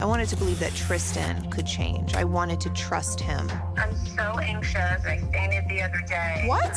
I wanted to believe that Tristan could change. I wanted to trust him. I'm so anxious. I fainted the other day. What?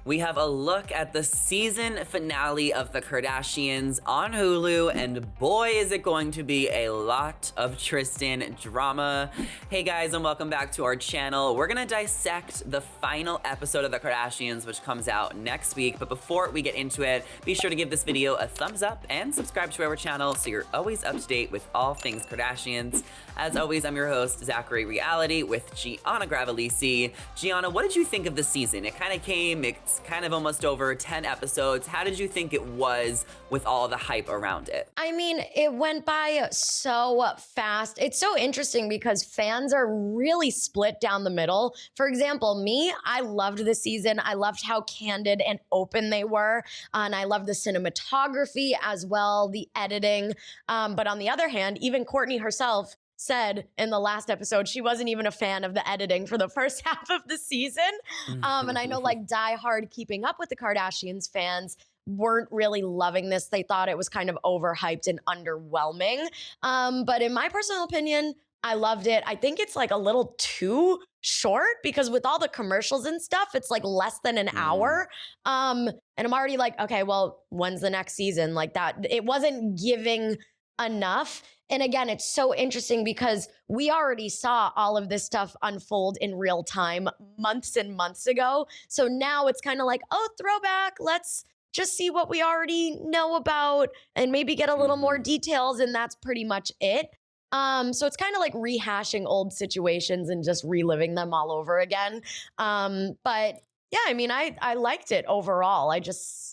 We have a look at the season finale of The Kardashians on Hulu, and boy, is it going to be a lot of Tristan drama. Hey guys, and welcome back to our channel. We're gonna dissect the final episode of The Kardashians, which comes out next week. But before we get into it, be sure to give this video a thumbs up and subscribe to our channel so you're always up to date with all things Kardashians. As always, I'm your host, Zachary Reality, with Gianna Gravelisi. Gianna, what did you think of the season? It kind of came, it's kind of almost over 10 episodes. How did you think it was with all the hype around it? I mean, it went by so fast. It's so interesting because fans are really split down the middle. For example, me, I loved this season. I loved how candid and open they were. And I loved the cinematography as well, the editing. But on the other hand, even Kourtney herself said in the last episode she wasn't even a fan of the editing for the first half of the season. And I know like diehard Keeping Up with the Kardashians fans weren't really loving this. They thought it was kind of overhyped and underwhelming. But in my personal opinion, I loved it. I think it's like a little too short because with all the commercials and stuff, it's like less than an hour. And I'm already like, okay, well, when's the next season? Like that, it wasn't giving enough. And again, it's so interesting because we already saw all of this stuff unfold in real time months and months ago. So now it's kind of like, oh, throwback. Let's just see what we already know about and maybe get a little more details. And that's pretty much it. So it's kind of like rehashing old situations and just reliving them all over again. But yeah, I mean, I liked it overall.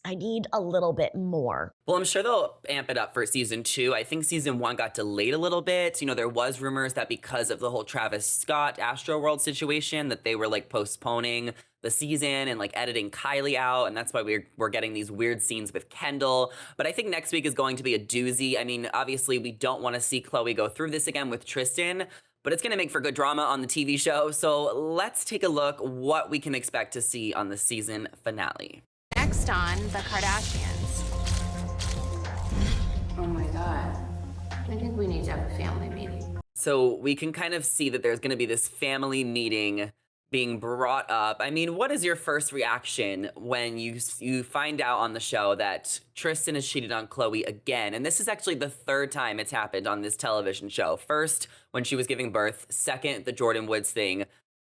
I need a little bit more. Well, I'm sure they'll amp it up for season 2. I think season 1 got delayed a little bit. You know, there was rumors that because of the whole Travis Scott Astroworld situation that they were like postponing the season and like editing Kylie out. And that's why we're getting these weird scenes with Kendall. But I think next week is going to be a doozy. I mean, obviously we don't want to see Khloe go through this again with Tristan, but it's going to make for good drama on the TV show. So let's take a look what we can expect to see on the season finale. Next on The Kardashians. Oh my God. I think we need to have a family meeting. So we can kind of see that there's going to be this family meeting being brought up. I mean, what is your first reaction when you find out on the show that Tristan has cheated on Khloe again? And this is actually the third time it's happened on this television show. First, when she was giving birth. Second, the Jordan Woods thing.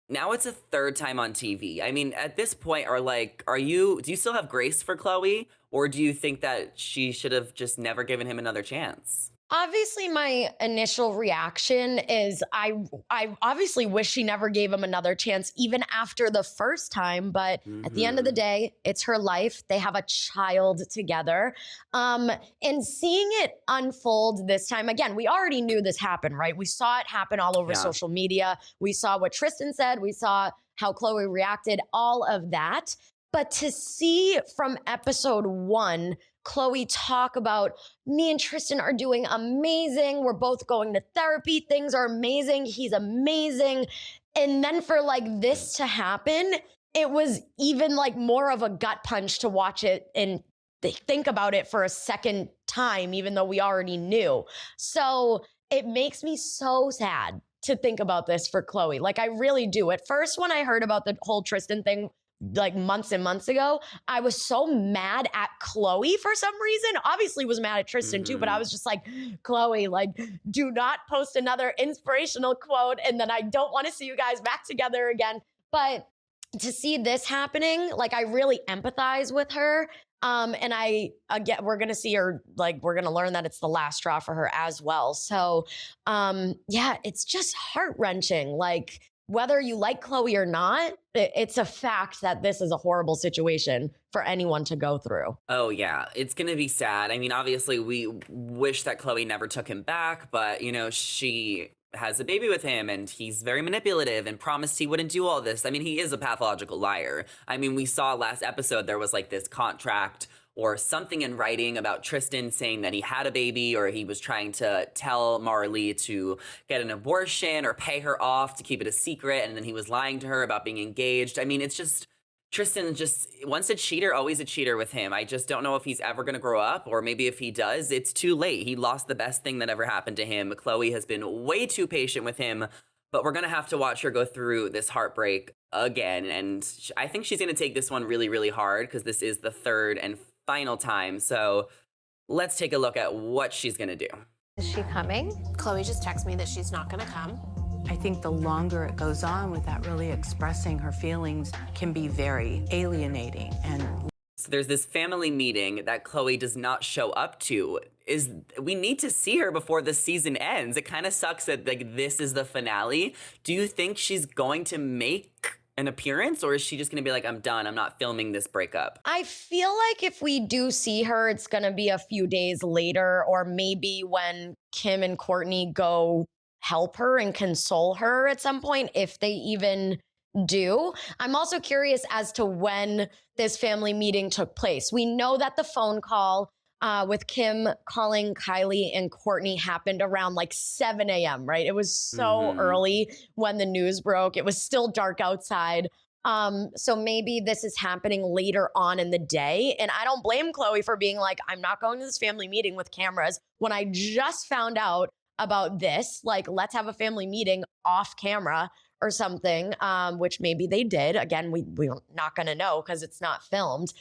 Now it's a third time on TV. I mean, at this point, do you still have grace for Khloe? Or do you think that she should have just never given him another chance? Obviously, my initial reaction is I obviously wish she never gave him another chance, even after the first time. But at the end of the day, it's her life. They have a child together. And seeing it unfold this time, again, we already knew this happened, right? We saw it happen all over social media. We saw what Tristan said. We saw how Khloe reacted, all of that. But to see from episode 1, Khloe talk about me and Tristan are doing amazing. We're both going to therapy. Things are amazing. He's amazing. And then for like this to happen, it was even like more of a gut punch to watch it and think about it for a second time, even though we already knew. So it makes me so sad to think about this for Khloe. Like I really do. At first, when I heard about the whole Tristan thing, like months and months ago, I was so mad at Khloe for some reason. Obviously was mad at Tristan too, but I was just like, Khloe, like, do not post another inspirational quote and then I don't want to see you guys back together again. But to see this happening, like I really empathize with her. And we're going to see her, like, we're going to learn that it's the last straw for her as well. So, yeah, it's just heart-wrenching. Like, whether you like Khloe or not, it's a fact that this is a horrible situation for anyone to go through. Oh, yeah. It's going to be sad. I mean, obviously, we wish that Khloe never took him back, but, you know, she has a baby with him and he's very manipulative and promised he wouldn't do all this. I mean, he is a pathological liar. I mean, we saw last episode there was like this contract or something in writing about Tristan saying that he had a baby or he was trying to tell Merelee to get an abortion or pay her off to keep it a secret. And then he was lying to her about being engaged. I mean, it's just Tristan just once a cheater, always a cheater with him. I just don't know if he's ever going to grow up, or maybe if he does, it's too late. He lost the best thing that ever happened to him. Khloe has been way too patient with him, but we're going to have to watch her go through this heartbreak again. And I think she's going to take this one really, really hard because this is the third and final time. So let's take a look at what she's going to do. Is she coming? Khloe just texted me that she's not gonna come. I think the longer it goes on without really expressing her feelings can be very alienating. And so there's this family meeting that Khloe does not show up to. We need to see her before the season ends. It kind of sucks that like this is the finale. Do you think she's going to make an appearance, or is she just gonna be like, I'm done, I'm not filming this breakup? I feel like if we do see her, it's gonna be a few days later, or maybe when Kim and Kourtney go help her and console her at some point, if they even do. I'm also curious as to when this family meeting took place. We know that the phone call with Kim calling Kylie and Kourtney happened around like 7 a.m., right? It was so early when the news broke. It was still dark outside. So maybe this is happening later on in the day. And I don't blame Khloe for being like, I'm not going to this family meeting with cameras when I just found out about this. Like, let's have a family meeting off camera or something, which maybe they did. Again, we're not going to know because it's not filmed.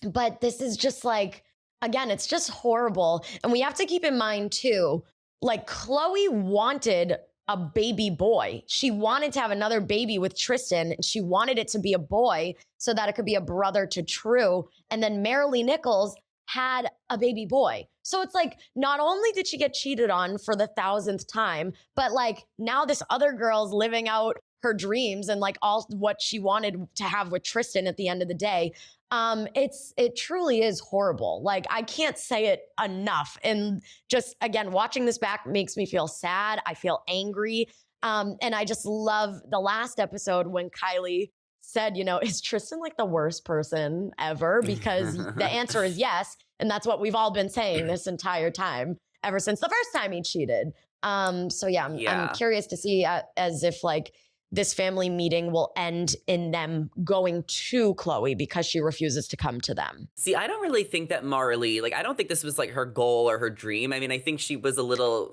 But this is just like, again, it's just horrible. And we have to keep in mind too, like Khloe wanted a baby boy. She wanted to have another baby with Tristan. And she wanted it to be a boy so that it could be a brother to True. And then Merelee Nichols had a baby boy. So it's like, not only did she get cheated on for the 1,000th time, but like now this other girl's living out her dreams and like all what she wanted to have with Tristan at the end of the day. It truly is horrible. Like, I can't say it enough. And just, again, watching this back makes me feel sad. I feel angry. And I just love the last episode when Kylie said, you know, is Tristan like the worst person ever? Because the answer is yes. And that's what we've all been saying this entire time, ever since the first time he cheated. So yeah, I'm curious to see as if like this family meeting will end in them going to Khloe because she refuses to come to them. See, I don't really think that Merelee, like, I don't think this was like her goal or her dream. I mean, I think she was a little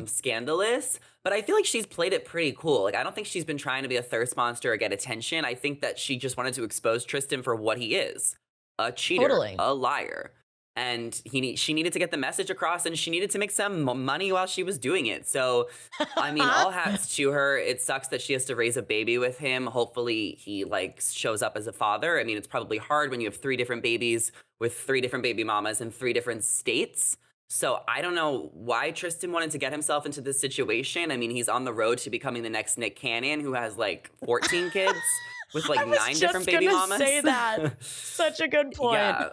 scandalous, but I feel like she's played it pretty cool. Like, I don't think she's been trying to be a thirst monster or get attention. I think that she just wanted to expose Tristan for what he is, a cheater, a liar. And she needed to get the message across, and she needed to make some money while she was doing it. So, I mean, all hats to her. It sucks that she has to raise a baby with him. Hopefully he like shows up as a father. I mean, it's probably hard when you have 3 different babies with 3 different baby mamas in 3 different states. So I don't know why Tristan wanted to get himself into this situation. I mean, he's on the road to becoming the next Nick Cannon, who has like 14 kids with like 9 different baby mamas. Say that. Such a good point. Yeah.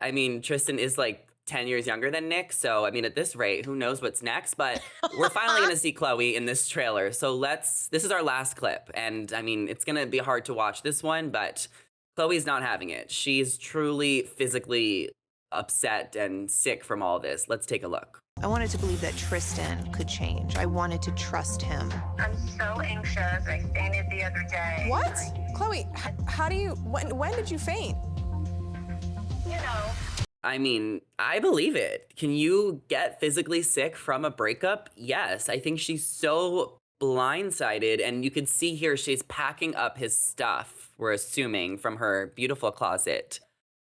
I mean, Tristan is like 10 years younger than Nick. So, I mean, at this rate, who knows what's next? But we're finally going to see Khloe in this trailer. So this is our last clip. And I mean, it's going to be hard to watch this one, but Khloe's not having it. She's truly physically upset and sick from all this. Let's take a look. I wanted to believe that Tristan could change. I wanted to trust him. I'm so anxious. I fainted the other day. What? Khloe, how do you, when did you faint? You know. I mean, I believe it. Can you get physically sick from a breakup? Yes. I think she's so blindsided, and you could see here she's packing up his stuff, we're assuming, from her beautiful closet.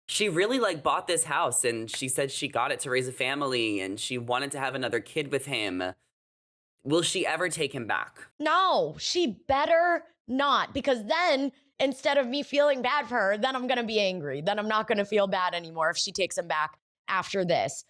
She really like bought this house, and she said she got it to raise a family, and she wanted to have another kid with him. Will she ever take him back? No, she better not, because then instead of me feeling bad for her, then I'm going to be angry. Then I'm not going to feel bad anymore if she takes him back after this.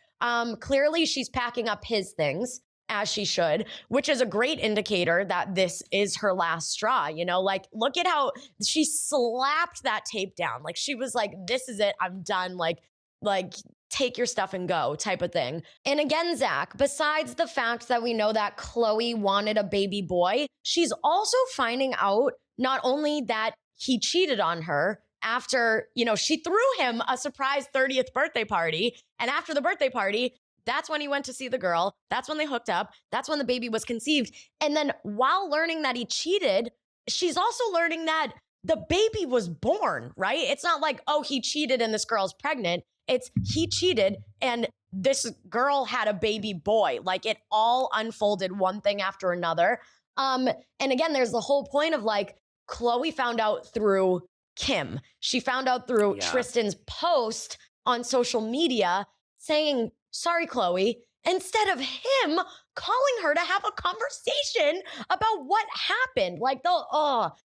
Clearly, she's packing up his things, as she should, which is a great indicator that this is her last straw. You know, like, look at how she slapped that tape down. Like, she was like, this is it. I'm done. Like, take your stuff and go type of thing. And again, Zach, besides the fact that we know that Khloe wanted a baby boy, she's also finding out not only that he cheated on her after, you know, she threw him a surprise 30th birthday party. And after the birthday party, that's when he went to see the girl. That's when they hooked up. That's when the baby was conceived. And then while learning that he cheated, she's also learning that the baby was born, right? It's not like, oh, he cheated and this girl's pregnant. It's he cheated and this girl had a baby boy. Like it all unfolded one thing after another. And again, there's the whole point of like, Khloe found out through Kim. She found out through Tristan's post on social media saying, sorry, Khloe, instead of him calling her to have a conversation about what happened. Like,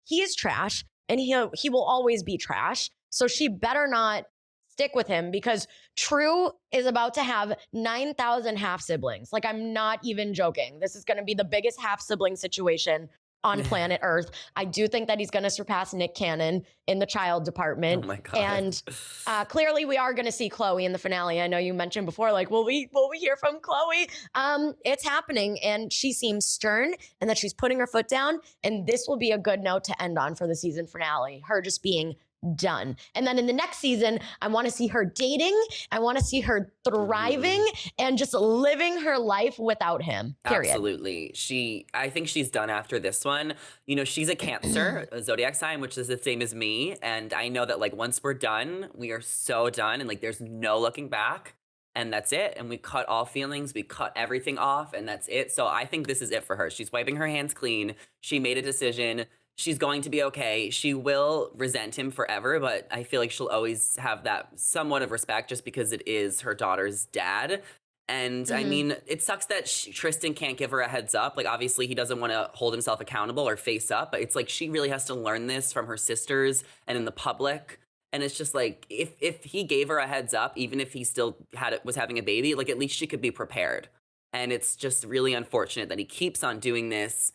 he is trash and he will always be trash. So she better not stick with him because True is about to have 9,000 half siblings. Like, I'm not even joking. This is going to be the biggest half sibling situation on planet Earth. I do think that he's going to surpass Nick Cannon in the child department. Oh my God. And clearly we are going to see Khloe in the finale. I know you mentioned before, like, will we hear from Khloe? It's happening. And she seems stern and that she's putting her foot down. And this will be a good note to end on for the season finale. Her just being done. And then in the next season, I want to see her dating. I want to see her thriving and just living her life without him. Period. Absolutely. I think she's done after this one. You know, she's a Cancer, a zodiac sign, which is the same as me. And I know that like once we're done, we are so done and like there's no looking back. And that's it. And we cut all feelings. We cut everything off and that's it. So I think this is it for her. She's wiping her hands clean. She made a decision. She's going to be okay. She will resent him forever, but I feel like she'll always have that somewhat of respect just because it is her daughter's dad. And I mean, it sucks that Tristan can't give her a heads up. Like, obviously, he doesn't want to hold himself accountable or face up, but it's like she really has to learn this from her sisters and in the public. And it's just like, if he gave her a heads up, even if he still was having a baby, like at least she could be prepared. And it's just really unfortunate that he keeps on doing this.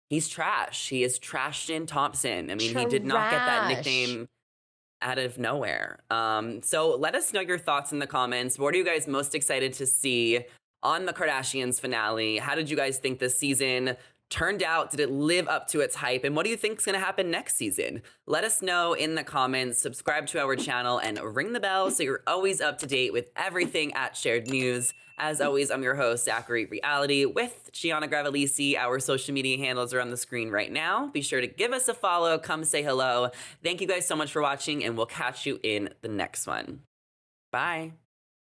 He's trash. He is Tristan Thompson. I mean, he did not get that nickname out of nowhere. So let us know your thoughts in the comments. What are you guys most excited to see on the Kardashians finale? How did you guys think this season turned out? Did it live up to its hype? And what do you think is going to happen next season? Let us know in the comments. Subscribe to our channel and ring the bell so you're always up to date with everything at Shared News. As always, I'm your host, Zachary Reality, with Gianna Gravelisi. Our social media handles are on the screen right now. Be sure to give us a follow. Come say hello. Thank you guys so much for watching, and we'll catch you in the next one. Bye.